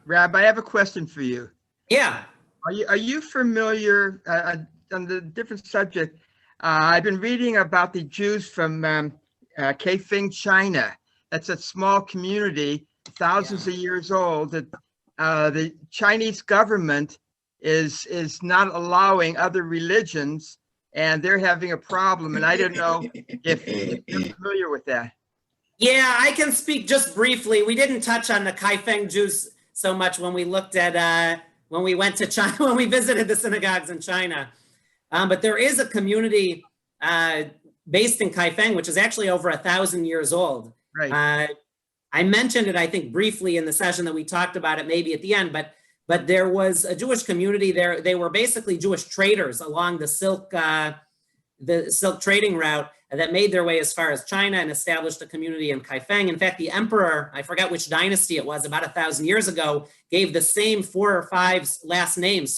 Rabbi, I have a question for you. Yeah. Are you familiar on the different subject? I've been reading about the Jews from Kaifeng, China. That's a small community, thousands of years old. That the Chinese government is not allowing other religions, and they're having a problem. And I don't know if you're familiar with that. Yeah, I can speak just briefly. We didn't touch on the Kaifeng Jews so much when we looked at when we went to China, when we visited the synagogues in China. But there is a community based in Kaifeng, which is actually over 1,000 years old. Right. I mentioned it, I think, briefly in the session that we talked about it maybe at the end, but there was a Jewish community there. They were basically Jewish traders along the silk trading route that made their way as far as China and established a community in Kaifeng. In fact, the emperor, I forgot which dynasty it was, about 1,000 years ago, gave the same 4 or 5 surnames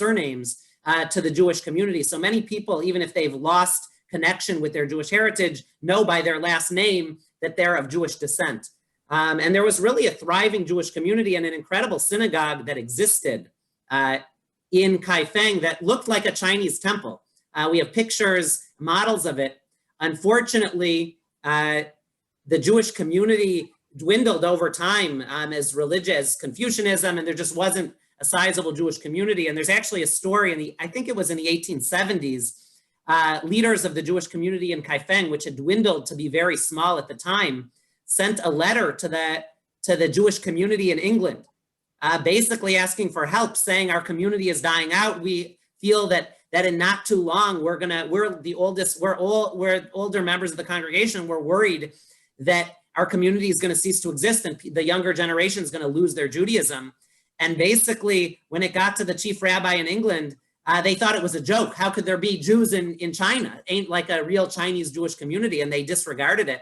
to the Jewish community. So many people, even if they've lost connection with their Jewish heritage, know by their last name that they're of Jewish descent. And there was really a thriving Jewish community and an incredible synagogue that existed in Kaifeng that looked like a Chinese temple. We have pictures, models of it. Unfortunately, the Jewish community dwindled over time as religious Confucianism, and there just wasn't a sizable Jewish community. And there's actually a story I think it was in the 1870s, leaders of the Jewish community in Kaifeng, which had dwindled to be very small at the time, sent a letter to the Jewish community in England, basically asking for help, saying our community is dying out. We feel that in not too long, we're older members of the congregation. We're worried that our community is going to cease to exist and the younger generation is going to lose their Judaism. And basically, when it got to the chief rabbi in England, they thought it was a joke. How could there be Jews in China? Ain't like a real Chinese Jewish community, and they disregarded it.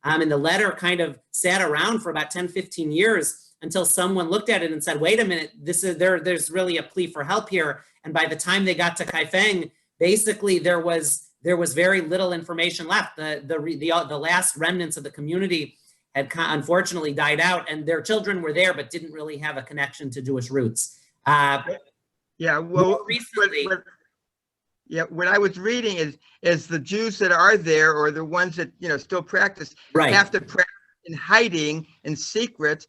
And the letter kind of sat around for about 10, 15 years until someone looked at it and said, wait a minute, there's really a plea for help here. And by the time they got to Kaifeng, basically there was very little information left. The last remnants of the community had unfortunately died out, and their children were there, but didn't really have a connection to Jewish roots. Yeah, well, recently, what I was reading is the Jews that are there, or the ones that still practice, right, have to practice in hiding, in secret,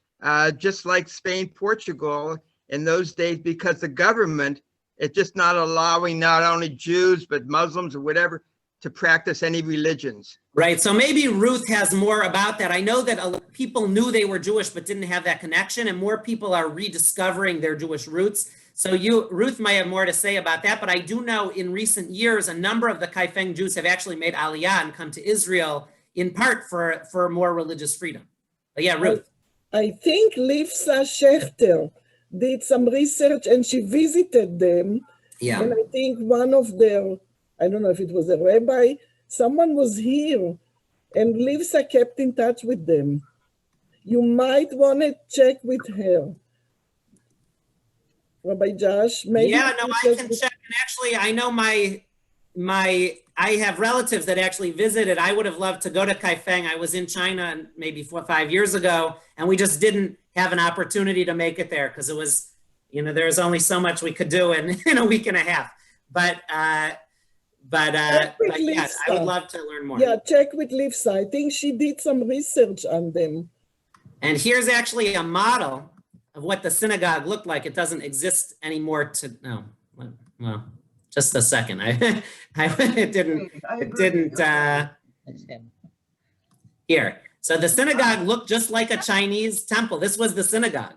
just like Spain, Portugal in those days, because the government is just not allowing not only Jews but Muslims or whatever to practice any religions. Right. So maybe Ruth has more about that. I know that people knew they were Jewish but didn't have that connection, and more people are rediscovering their Jewish roots. So Ruth might have more to say about that, but I do know in recent years, a number of the Kaifeng Jews have actually made Aliyah and come to Israel, in part for more religious freedom. But yeah, Ruth. I think Lifsa Schechter did some research and she visited them. Yeah. And I think one of their, I don't know if it was a rabbi, someone was here, and Lifsa kept in touch with them. You might want to check with her. Rabbi Josh, maybe. Yeah, no, I can check. And actually, I know I have relatives that actually visited. I would have loved to go to Kaifeng. I was in China maybe 4 or 5 years ago, and we just didn't have an opportunity to make it there because it was, there's only so much we could do in a week and a half. But yes, I would love to learn more. Yeah, check with Lifsa. I think she did some research on them. And here's actually a model of what the synagogue looked like. It doesn't exist anymore well, just a second. It didn't. Here. So the synagogue looked just like a Chinese temple. This was the synagogue,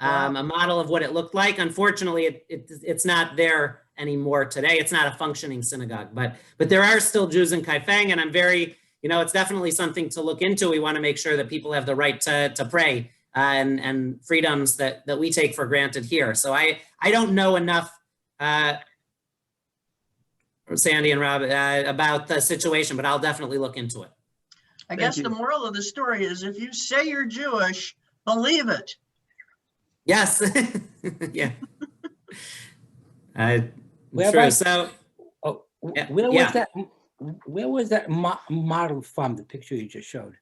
a model of what it looked like. Unfortunately, it's not there anymore today. It's not a functioning synagogue, but there are still Jews in Kaifeng, and I'm very, it's definitely something to look into. We want to make sure that people have the right to pray and freedoms that we take for granted here. So I don't know enough, Sandy and Rob, about the situation, but I'll definitely look into it. I guess the moral of the story is if you say you're Jewish, believe it. Yes. Yeah. True. So, where was that model from? The picture you just showed.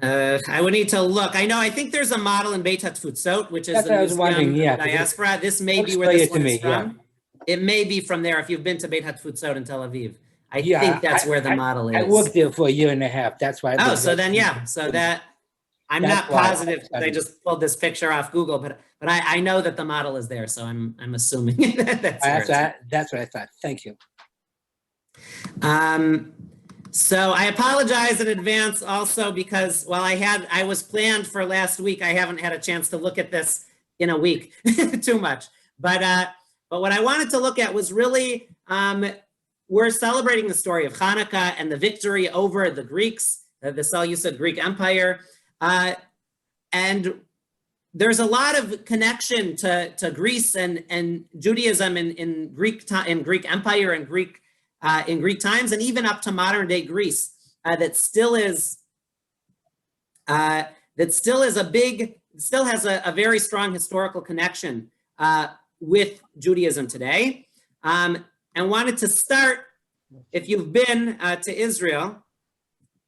I would need to look. I think there's a model in Beit HaTfutzot, which is That's the what I was wondering, museum of yeah, the 'cause diaspora. This may looks be where this familiar to one is me, yeah. from. It may be from there if you've been to Beit HaTfutzot in Tel Aviv. I Yeah, think that's where the model is. I worked there for a year and a half. That's why. Oh, so then, yeah. So that, I'm That's not why. positive. I just pulled this picture off Google, but I know that the model is there. So I'm assuming that's where it's at. That's what I thought. Thank you. So I apologize in advance also because while I was planned for last week, I haven't had a chance to look at this in a week too much. But what I wanted to look at was really, we're celebrating the story of Hanukkah and the victory over the Greeks, the Seleucid Greek Empire. And there's a lot of connection to Greece and Judaism in Greek Empire and in Greek times, and even up to modern day Greece, that still has a very strong historical connection with Judaism today. And wanted to start, if you've been to Israel,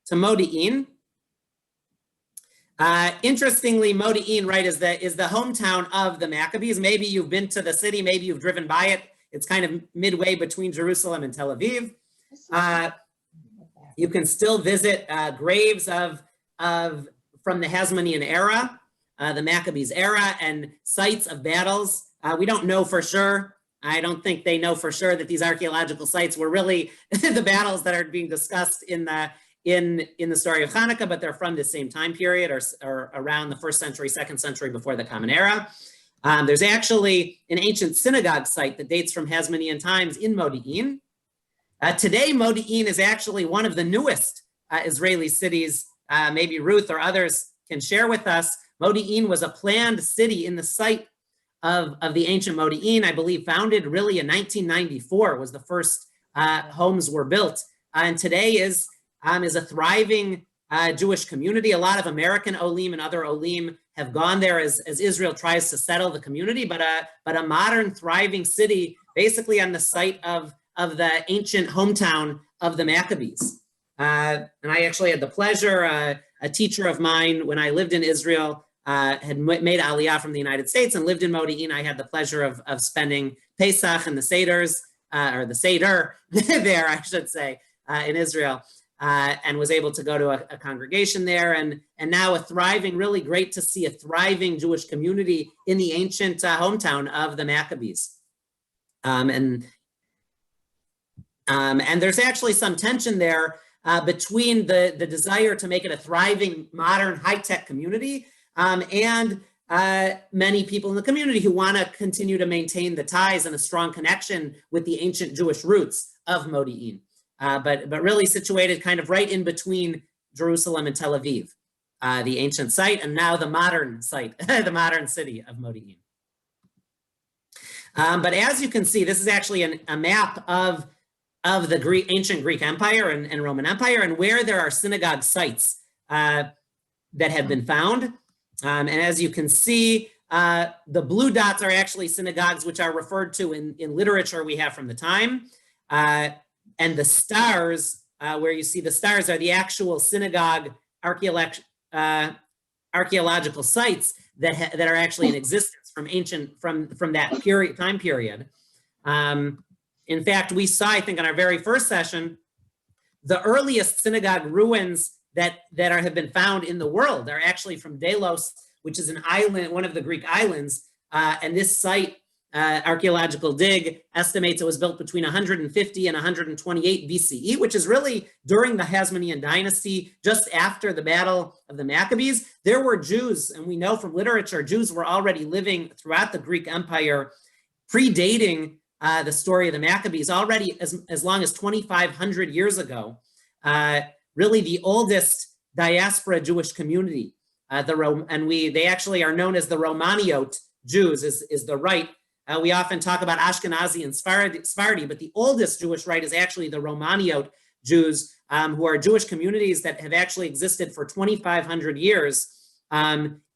to Modi'in. Interestingly, Modi'in, right, is the hometown of the Maccabees. Maybe you've been to the city, maybe you've driven by it. It's kind of midway between Jerusalem and Tel Aviv. You can still visit graves from the Hasmonean era, the Maccabees era, and sites of battles. We don't know for sure. I don't think they know for sure that these archaeological sites were really the battles that are being discussed in the story of Hanukkah, but they're from the same time period or around the 1st century, 2nd century before the Common Era. There's actually an ancient synagogue site that dates from Hasmonean times in Modi'in. Today, Modi'in is actually one of the newest Israeli cities. Maybe Ruth or others can share with us. Modi'in was a planned city in the site of the ancient Modi'in, I believe founded really in 1994 was the first homes were built. And today is a thriving Jewish community. A lot of American Olim and other Olim have gone there as Israel tries to settle the community, but a modern thriving city, basically on the site of the ancient hometown of the Maccabees. And I actually had the pleasure, a teacher of mine when I lived in Israel had made Aliyah from the United States and lived in Modi'in. I had the pleasure of spending Pesach and the Seders, or the Seder there, I should say, in Israel. And was able to go to a congregation there, and now a thriving, really great to see a thriving Jewish community in the ancient hometown of the Maccabees. And there's actually some tension there between the desire to make it a thriving, modern, high-tech community and many people in the community who want to continue to maintain the ties and a strong connection with the ancient Jewish roots of Modi'in. But really situated kind of right in between Jerusalem and Tel Aviv, the ancient site, and now the modern site, the modern city of Modi'in. But as you can see, this is actually a map of the ancient Greek Empire and Roman Empire, and where there are synagogue sites that have been found. And as you can see, the blue dots are actually synagogues which are referred to in literature we have from the time. And the stars, where you see the stars, are the actual synagogue archaeological sites that are actually in existence from that time period. In fact, we saw, I think, on our very first session, the earliest synagogue ruins that have been found in the world are actually from Delos, which is an island, one of the Greek islands, and this site. Archaeological dig estimates it was built between 150 and 128 BCE, which is really during the Hasmonean dynasty, just after the Battle of the Maccabees. There were Jews, and we know from literature, Jews were already living throughout the Greek Empire, predating the story of the Maccabees, already as long as 2,500 years ago. Really the oldest diaspora Jewish community. They actually are known as the Romaniot Jews, is the rite. We often talk about Ashkenazi and Sephardi, but the oldest Jewish rite is actually the Romaniot Jews, who are Jewish communities that have actually existed for 2,500 years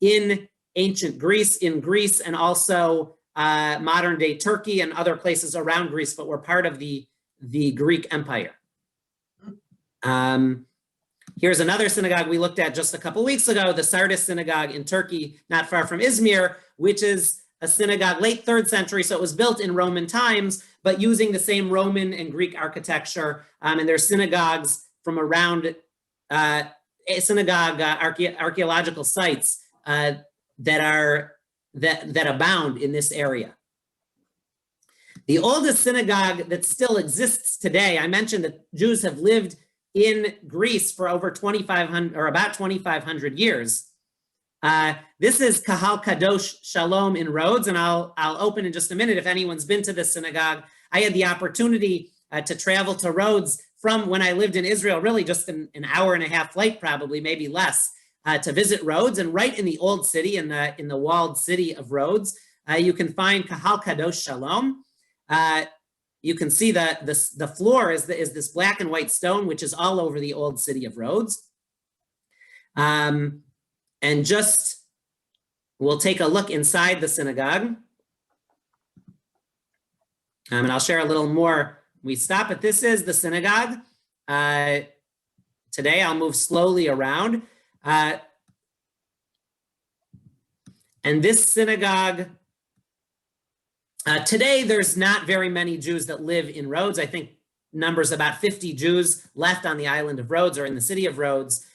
in ancient Greece, and also modern day Turkey and other places around Greece, but were part of the Greek Empire. Here's another synagogue we looked at just a couple weeks ago, the Sardis Synagogue in Turkey, not far from Izmir, which is a synagogue late 3rd century. So it was built in Roman times, but using the same Roman and Greek architecture. And there's synagogues from around archaeological sites that abound in this area. The oldest synagogue that still exists today, I mentioned that Jews have lived in Greece for over 2,500 or about 2,500 years. This is Kahal Kadosh Shalom in Rhodes, and I'll open in just a minute if anyone's been to this synagogue. I had the opportunity to travel to Rhodes from when I lived in Israel, really just an hour and a half flight, probably, maybe less, to visit Rhodes. And right in the old city, in the walled city of Rhodes, you can find Kahal Kadosh Shalom. You can see the floor is this black and white stone, which is all over the old city of Rhodes. And we'll take a look inside the synagogue. And I'll share a little more. We stop at this is the synagogue. Today I'll move slowly around. And this synagogue, today, there's not very many Jews that live in Rhodes. I think numbers about 50 Jews left on the island of Rhodes or in the city of Rhodes.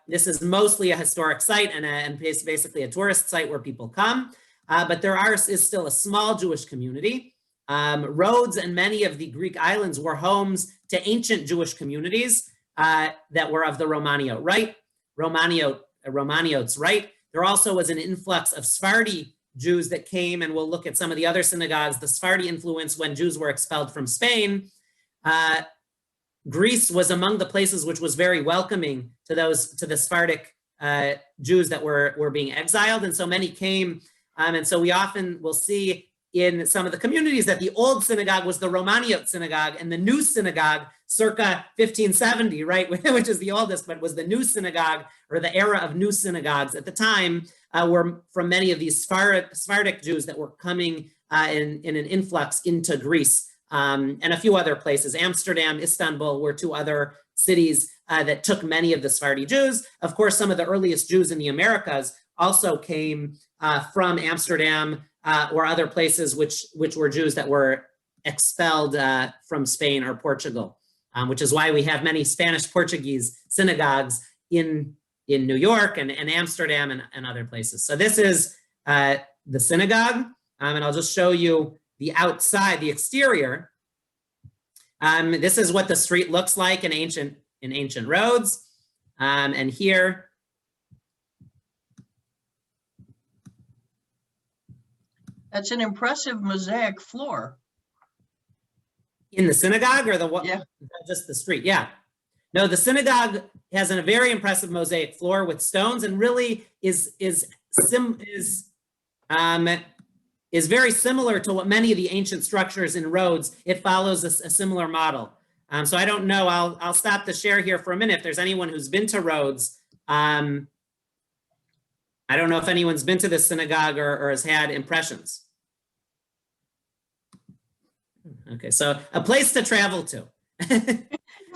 This is mostly a historic site and basically a tourist site where people come. But there is still a small Jewish community. Rhodes and many of the Greek islands were homes to ancient Jewish communities that were of the Romaniote rite. Romaniotes rite. There also was an influx of Sephardi Jews that came, and we'll look at some of the other synagogues. The Sephardi influence when Jews were expelled from Spain. Greece was among the places which was very welcoming to the Sephardic Jews that were being exiled, and so many came. And so we often will see in some of the communities that the old synagogue was the Romaniote synagogue, and the new synagogue circa 1570, right, which is the oldest, but was the new synagogue, or the era of new synagogues at the time, were from many of these Sephardic Jews that were coming in an influx into Greece, and a few other places. Amsterdam, Istanbul were two other cities that took many of the Sephardi Jews. Of course, some of the earliest Jews in the Americas also came from Amsterdam or other places which were Jews that were expelled from Spain or Portugal, which is why we have many Spanish-Portuguese synagogues in New York and Amsterdam and other places. So this is the synagogue, and I'll just show you the outside, the exterior. This is what the street looks like in ancient Rhodes, and here. That's an impressive mosaic floor. In the synagogue, or the what? Yeah. Just the street. Yeah. No, the synagogue has a very impressive mosaic floor with stones, and really is very similar to what many of the ancient structures in Rhodes. It follows a similar model. So I don't know. I'll stop the share here for a minute. If there's anyone who's been to Rhodes, I don't know if anyone's been to this synagogue or has had impressions. Okay, so a place to travel to.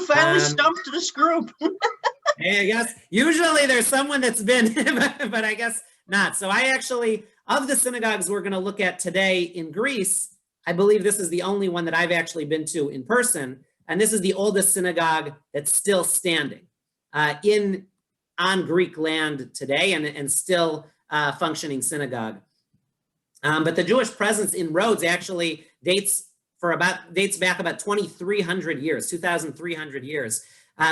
Finally stumped this group. I guess usually there's someone that's been, but I guess not. So I actually, of the synagogues we're going to look at today in Greece, I believe this is the only one that I've actually been to in person. And this is the oldest synagogue that's still standing on Greek land today, and still functioning synagogue. But the Jewish presence in Rhodes actually dates back about 2,300 years, 2,300 years,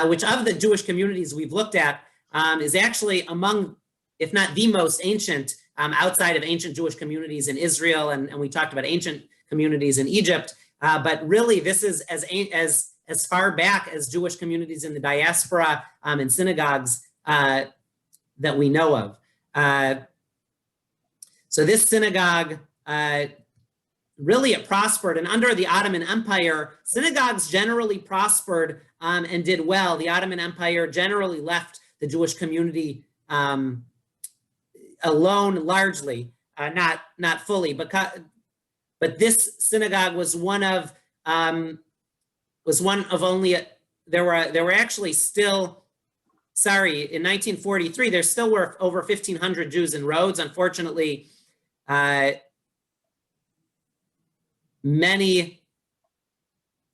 which of the Jewish communities we've looked at is actually among, if not the most ancient, outside of ancient Jewish communities in Israel, and we talked about ancient communities in Egypt. But really, this is as far back as Jewish communities in the diaspora and synagogues that we know of. So this synagogue, really it prospered, and under the Ottoman Empire, synagogues generally prospered and did well. The Ottoman Empire generally left the Jewish community alone largely, not fully, but this synagogue was one of only, there were actually still in 1943, there still were over 1,500 Jews in Rhodes. Unfortunately, over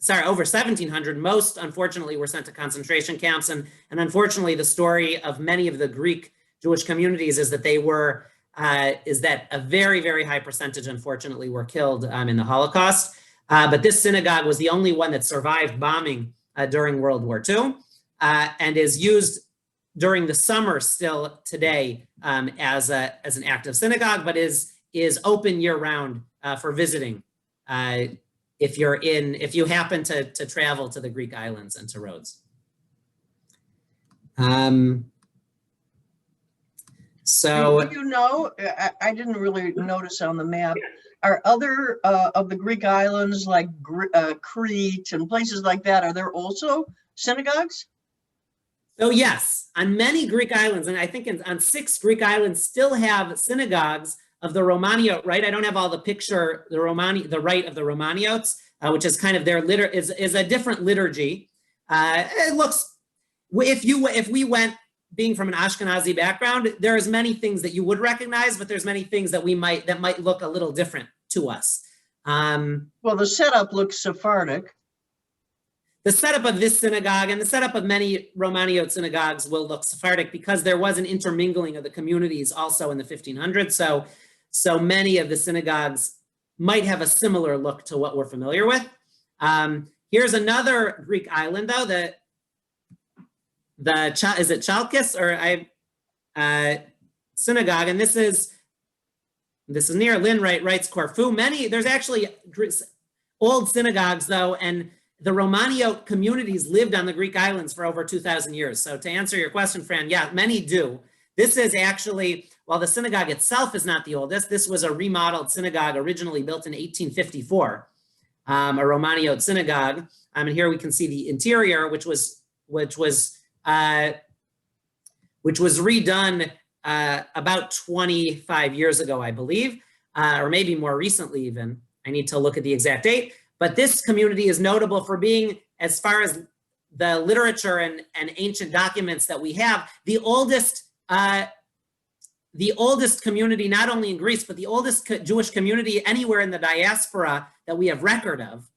1,700. Most, unfortunately, were sent to concentration camps. And unfortunately, the story of many of the Greek Jewish communities is that is that a very, very high percentage, unfortunately, were killed in the Holocaust. But this synagogue was the only one that survived bombing during World War II and is used during the summer still today as an active synagogue, but is open year round for visiting if you happen to travel to the Greek islands and to Rhodes. So Do you know, I didn't really notice on the map, are other of the Greek islands like Crete and places like that, are there also synagogues? So yes, on many Greek islands, and I think on 6 Greek islands still have synagogues of the Romaniot rite. I don't have all the picture, the rite of the Romaniots, which is kind of their is a different liturgy. It looks, if we went, being from an Ashkenazi background, there's many things that you would recognize, but there's many things that might look a little different to us. Well, the setup looks Sephardic. The setup of this synagogue and the setup of many Romaniot synagogues will look Sephardic because there was an intermingling of the communities also in the 1500s. So many of the synagogues might have a similar look to what we're familiar with. Here's another Greek island, though, is it Chalkis or synagogue, and this is near Lynn, writes Corfu. There's actually old synagogues though, and the Romaniot communities lived on the Greek islands for over 2,000 years. So to answer your question, Fran, yeah, many do. This is actually, while the synagogue itself is not the oldest, this was a remodeled synagogue originally built in 1854, a Romaniot synagogue. And here we can see the interior, which was redone about 25 years ago, I believe, or maybe more recently even. I need to look at the exact date. But this community is notable for being, as far as the literature and ancient documents that we have, the oldest community, not only in Greece, but the oldest Jewish community anywhere in the diaspora that we have record of.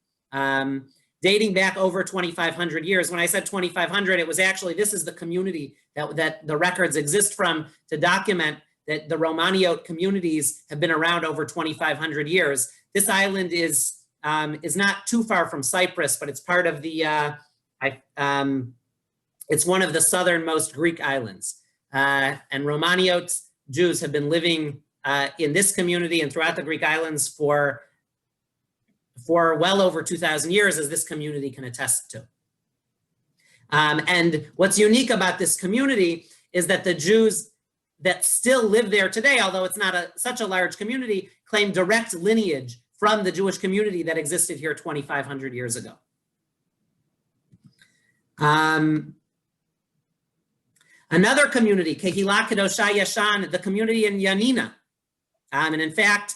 Dating back over 2,500 years. When I said 2,500, it was actually, this is the community that the records exist from to document that the Romaniot communities have been around over 2,500 years. This island is not too far from Cyprus, but it's part of it's one of the southernmost Greek islands. And Romaniot Jews have been living in this community and throughout the Greek islands for well over 2,000 years, as this community can attest to. And what's unique about this community is that the Jews that still live there today, although it's not such a large community, claim direct lineage from the Jewish community that existed here 2,500 years ago. Another community, Kehila Kedosha Yashan, the community in Yanina. And in fact,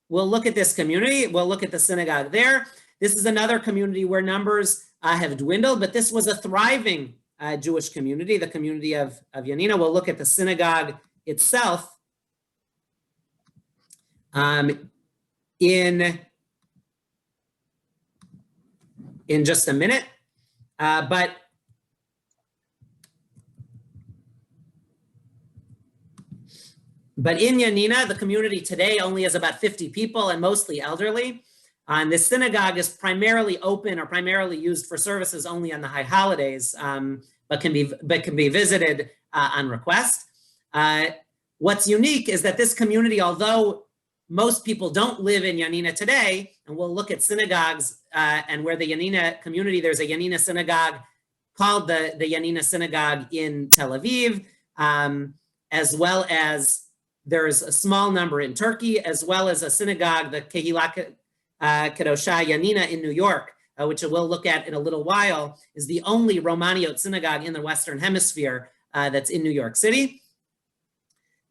we'll look at this community. We'll look at the synagogue there. This is another community where numbers have dwindled, but this was a thriving Jewish community, the community of Yanina. We'll look at the synagogue itself in just a minute. But in Yanina, the community today only has about 50 people and mostly elderly. And this synagogue is primarily open or primarily used for services only on the high holidays, but can be visited on request. What's unique is that this community, although most people don't live in Yanina today, and we'll look at synagogues and where the Yanina community, there's a Yanina synagogue called the Yanina Synagogue in Tel Aviv, as well as there's a small number in Turkey, as well as a synagogue, the Kehila Kedosha Yanina in New York, which we'll look at in a little while, is the only Romaniot synagogue in the Western Hemisphere that's in New York City.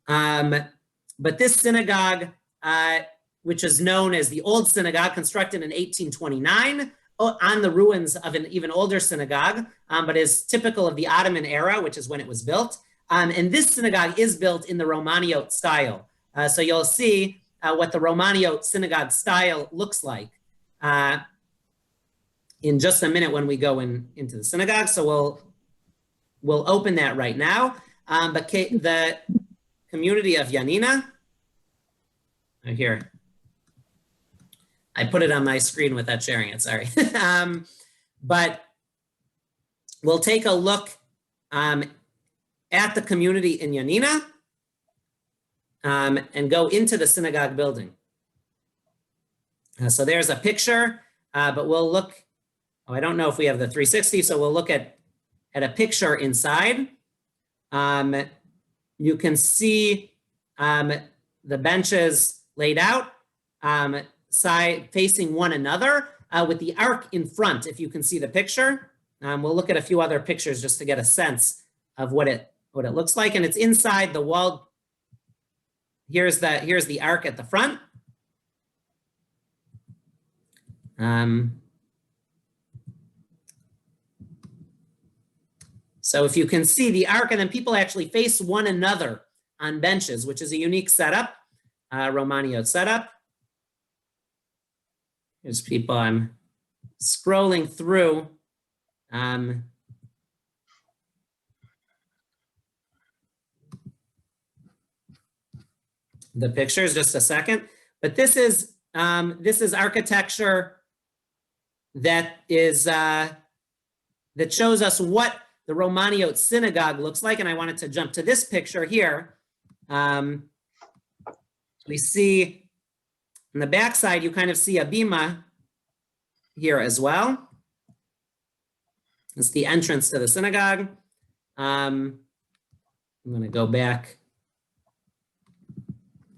But this synagogue, which is known as the Old Synagogue, constructed in 1829, on the ruins of an even older synagogue, but is typical of the Ottoman era, which is when it was built. And this synagogue is built in the Romaniote style. So you'll see what the Romaniote synagogue style looks like in just a minute when we go into the synagogue. So we'll open that right now. But the community of Yanina, here, I put it on my screen without sharing it, sorry. But we'll take a look at the community in Yanina and go into the synagogue building. So there's a picture, but we'll look, I don't know if we have the 360, so we'll look at a picture inside. You can see the benches laid out, side facing one another with the ark in front, if you can see the picture. We'll look at a few other pictures just to get a sense of what it looks like. And it's inside the wall. Here's the ark at the front. So if you can see the ark, and then people actually face one another on benches, which is a unique setup, Romaniote setup. Here's people, I'm scrolling through. The pictures, just a second. But this is architecture that is that shows us what the Romaniote synagogue looks like. And I wanted to jump to this picture here. We see on the backside, you kind of see a bima here as well. It's the entrance to the synagogue. I'm going to go back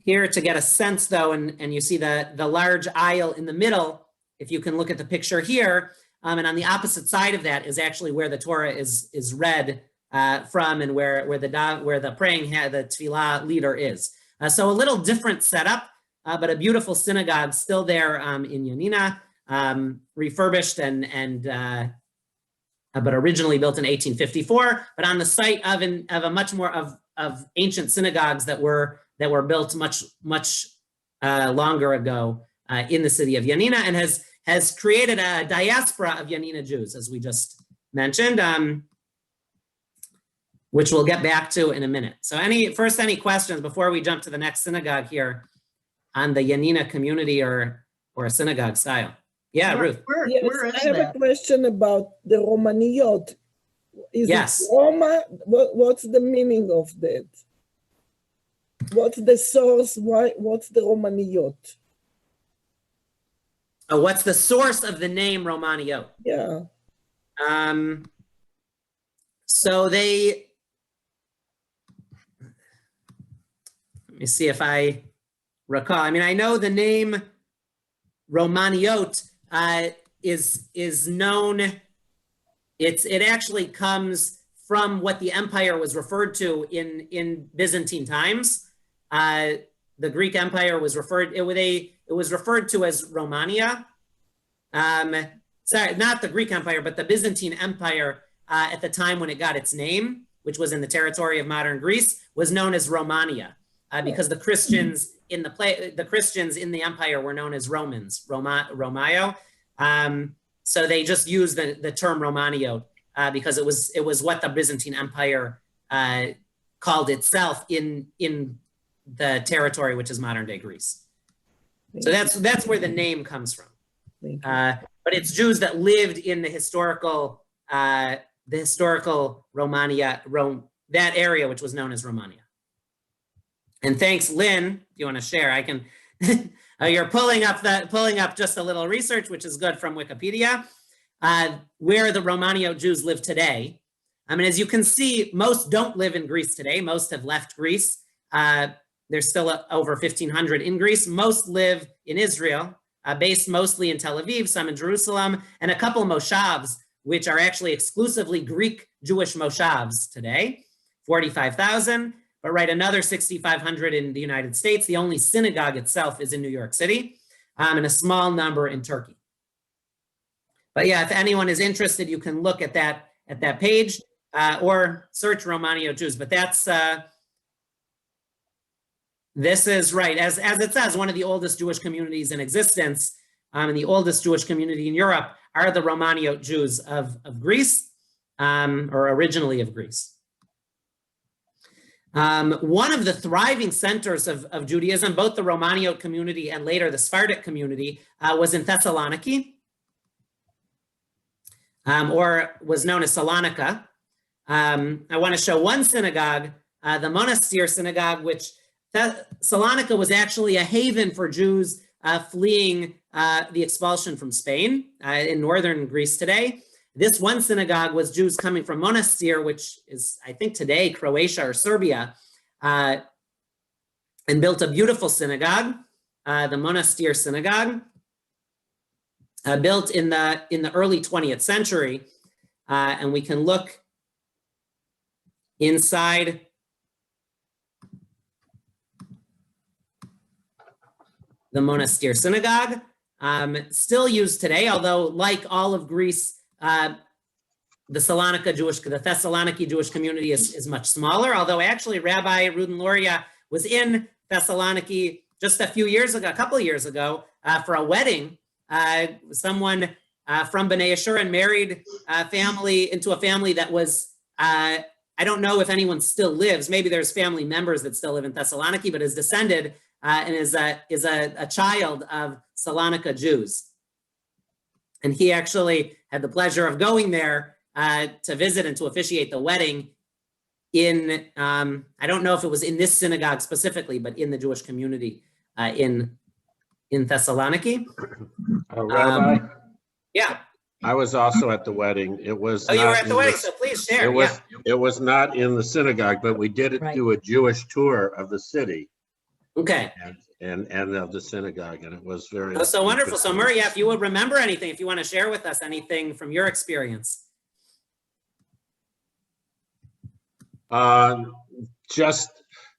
here to get a sense though, and you see the large aisle in the middle, if you can look at the picture here, and on the opposite side of that is actually where the Torah is read from, and where the praying the tefillah leader is. So a little different setup, but a beautiful synagogue still there in Yanina, refurbished but originally built in 1854, but on the site of a much more of ancient synagogues that were built much longer ago in the city of Yanina, and has created a diaspora of Yanina Jews, as we just mentioned, which we'll get back to in a minute. So any questions before we jump to the next synagogue here on the Yanina community or synagogue style? Yeah, Ruth. Where is I have that? a question about the Romaniyot. Yes. It Roma? What's the meaning of that? What's the source? What's the Romaniyot? What's the source of the name Romaniote? Yeah. So let me see if I recall. I mean, I know the name Romaniote is known. It actually comes from what the empire was referred to in Byzantine times. The Greek Empire was referred to as Romania. Sorry, not the Greek Empire, but the Byzantine Empire at the time when it got its name, which was in the territory of modern Greece, was known as Romania, because the Christians in the empire were known as Romans, Romaio. So they just used the term Romaniote because it was what the Byzantine Empire called itself in the territory, which is modern day Greece. So that's where the name comes from. But it's Jews that lived in the historical Romania, that area, which was known as Romania. And thanks, Lynn. If you want to share, I can. You're pulling up just a little research, which is good, from Wikipedia, where the Romaniote Jews live today. I mean, as you can see, most don't live in Greece today. Most have left Greece. There's still over 1,500 in Greece. Most live in Israel, based mostly in Tel Aviv, some in Jerusalem, and a couple moshavs, which are actually exclusively Greek Jewish moshavs today, 45,000, but another 6,500 in the United States. The only synagogue itself is in New York City, and a small number in Turkey. But yeah, if anyone is interested, you can look at that page or search Romania Jews. But that's this is right, as it says, one of the oldest Jewish communities in existence, and the oldest Jewish community in Europe are the Romania Jews of Greece, or originally of Greece. One of the thriving centers of Judaism, both the Romaniote community and later the Sephardic community, was in Thessaloniki, or was known as Salonika. I want to show one synagogue, the Monastery Synagogue, which Salonika was actually a haven for Jews fleeing the expulsion from Spain in northern Greece today. This one synagogue was Jews coming from Monastery, which is, I think today, Croatia or Serbia, and built a beautiful synagogue, the Monastery Synagogue, built in the early 20th century. And we can look inside the Monastery Synagogue, still used today, although like all of Greece, the Thessaloniki Jewish community is much smaller, although actually Rabbi Rudin Luria was in Thessaloniki just a couple of years ago, for a wedding. Someone from B'nai Yeshurun married into a family that was, I don't know if anyone still lives, maybe there's family members that still live in Thessaloniki, but is descended and is a child of Salonika Jews. And he actually had the pleasure of going there to visit and to officiate the wedding in, I don't know if it was in this synagogue specifically, but in the Jewish community in Thessaloniki. Rabbi, Yeah. I was also at the wedding. It was. Oh, you were not at the in wedding, so please share. It was not in the synagogue, but we did Right. do a Jewish tour of the city. Okay. And of the synagogue, and it was very. Oh, so wonderful. So interesting. Murray, if you would remember anything, if you want to share with us anything from your experience.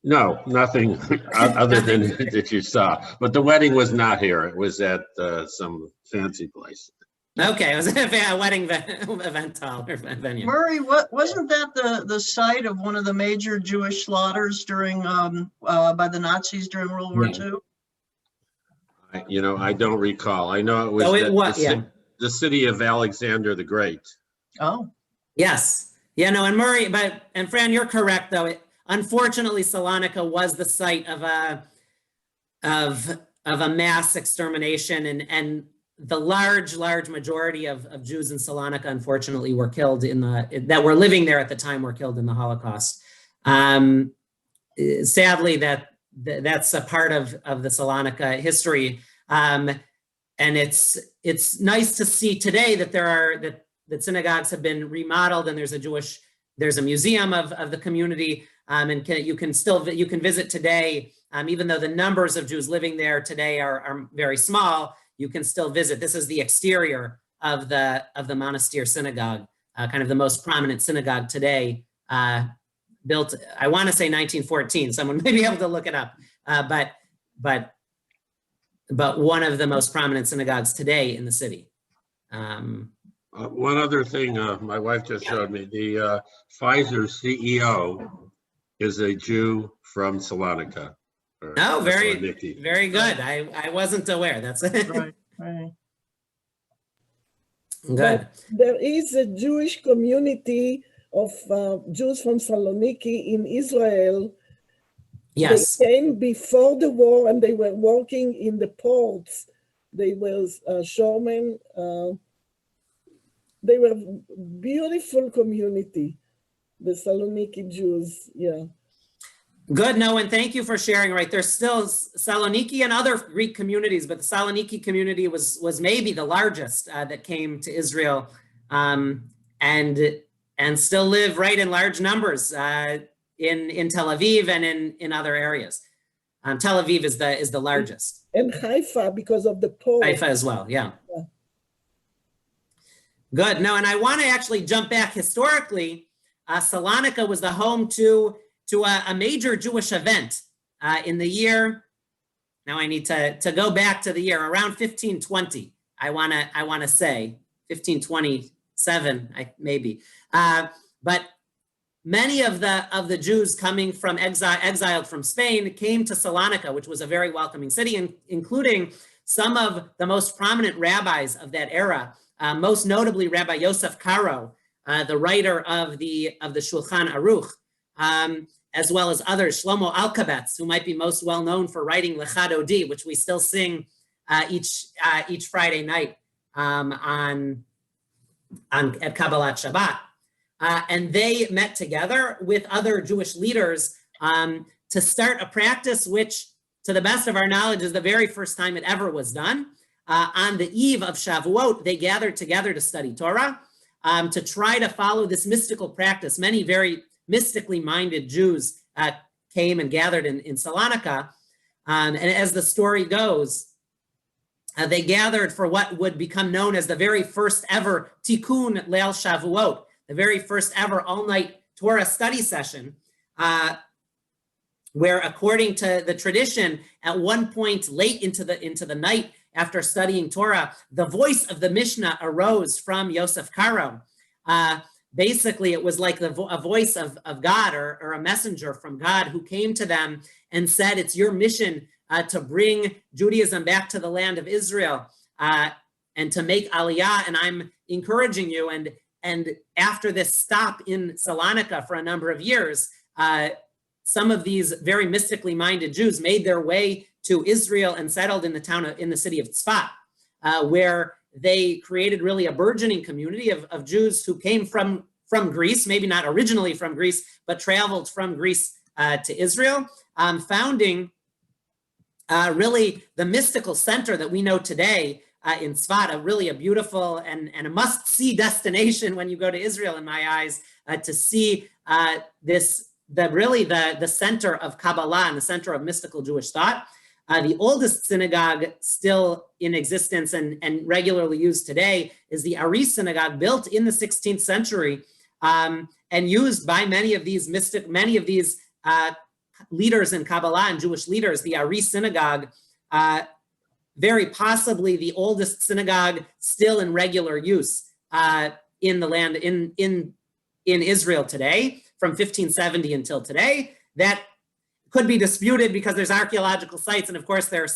No, nothing other than that you saw. But the wedding was not here. It was at some fancy place. Okay, it was a wedding event hall or venue. Murray, wasn't that the site of one of the major Jewish slaughters during by the Nazis during World War II? I don't recall. I know it was the city of Alexander the Great. Oh, yes, yeah, no, and Murray, and Fran, you're correct though. Unfortunately, Salonika was the site of a mass extermination, and the large majority of Jews in Salonika, unfortunately, were killed that were living there at the time were killed in the Holocaust. Sadly, that's a part of the Salonika history. And it's nice to see today that that synagogues have been remodeled, and there's a museum of the community, and you can visit today, even though the numbers of Jews living there today are very small. You can still visit. This is the exterior of the Monastery Synagogue, kind of the most prominent synagogue today, built, I want to say 1914. Someone may be able to look it up, but one of the most prominent synagogues today in the city. One other thing, my wife just showed me, the Pfizer CEO is a Jew from Salonika. Oh, very good. I wasn't aware. That's right. Good. But there is a Jewish community of Jews from Saloniki in Israel. Yes. They came before the war and they were working in the ports. They were shoremen. They were beautiful community, the Saloniki Jews, yeah. Good, no, and thank you for sharing. Right, there's still Saloniki and other Greek communities, but the Saloniki community was maybe the largest that came to Israel, and still live right in large numbers in Tel Aviv and in other areas. Tel Aviv is the largest. And Haifa because of the port. Haifa as well, yeah. Good, no, and I want to actually jump back historically. Salonika was the home to a major Jewish event in the year. Now I need to go back to the year around 1520. I want to say 1527, maybe. But many of the Jews coming from exiled from Spain came to Salonika, which was a very welcoming city, including some of the most prominent rabbis of that era, most notably Rabbi Yosef Karo, the writer of the Shulchan Aruch, as well as others, Shlomo Alkabetz, who might be most well known for writing Lecha Dodi, which we still sing each Friday night at Kabbalat Shabbat. And they met together with other Jewish leaders to start a practice which, to the best of our knowledge, is the very first time it ever was done. On the eve of Shavuot, they gathered together to study Torah, to try to follow this mystical practice. Many very mystically minded Jews came and gathered in Salonika. And as the story goes, they gathered for what would become known as the very first ever Tikkun Leil Shavuot, the very first ever all-night Torah study session, where, according to the tradition, at one point late into the night after studying Torah, the voice of the Mishnah arose from Yosef Karo. Basically, it was like a voice of God or a messenger from God who came to them and said, it's your mission to bring Judaism back to the land of Israel and to make Aliyah, and I'm encouraging you. And after this stop in Salonika for a number of years, some of these very mystically minded Jews made their way to Israel and settled in the city of Tzfat, where they created really a burgeoning community of Jews who came from Greece, maybe not originally from Greece, but traveled from Greece to Israel, founding really the mystical center that we know today in Tzfat, really a beautiful and a must-see destination when you go to Israel, in my eyes, to see the center of Kabbalah and the center of mystical Jewish thought. The oldest synagogue still in existence and regularly used today is the Irish Synagogue, built in the 16th century and used by many of these leaders in Kabbalah and Jewish leaders. The Irish Synagogue, very possibly the oldest synagogue still in regular use in the land in Israel today, from 1570 until today. That could be disputed because there's archaeological sites, and of course there are